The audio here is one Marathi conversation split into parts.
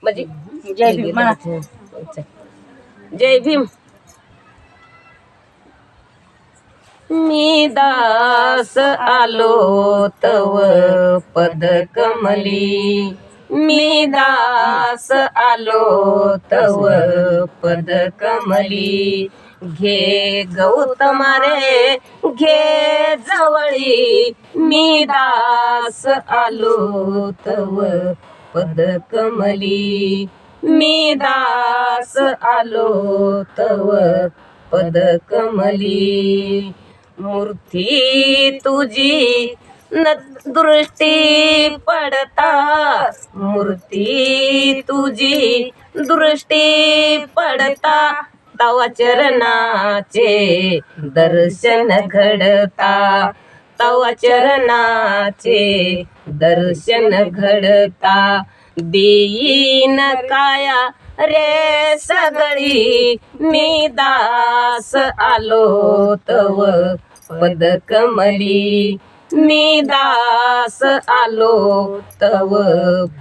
म्हणजे जय भीम म्हणा. जय भीम. मी दास आलो तव पद कमली, मी दास आलो तव पद कमली. घे गौतमा रे घे जवळी, मी दास आलो तव पद कमली, मी दास आलो तव पद कमली. मूर्ती तुझी न दृष्टी पडता, मूर्ती तुझी दृष्टी पडता, तवा चरणाचे दर्शन घडता, तवा चरणाचे दर्शन घडता. देईन काया रे सगळी, मी दास आलो तव पद कमली, मी दास आलो तव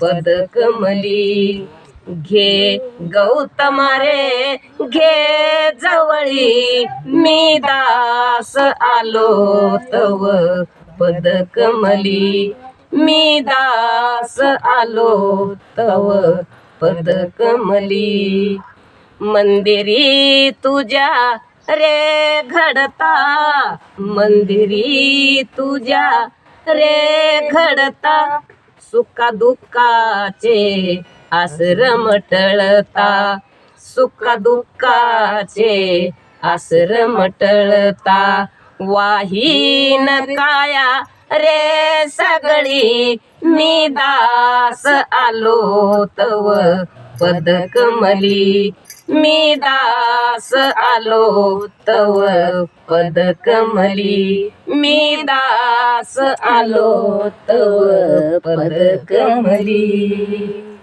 पद कमली. घे गौतमा रे घे जवळी, मी दास आलो तव पद कमली, मी दास आलो तव पद कमली. मंदिरी तुझ्या रे घडता, मंदिरी तुझ्या रे घडता, सुखा दुःखाचे आश्रम टळता, सुखा दुःखाचे आश्रम टळता. वाहीन काया रे सगळी, मी दास आलो तव पद कमली, मी दास आलो तव पद कमली, मी दास आलो तव पद कमली.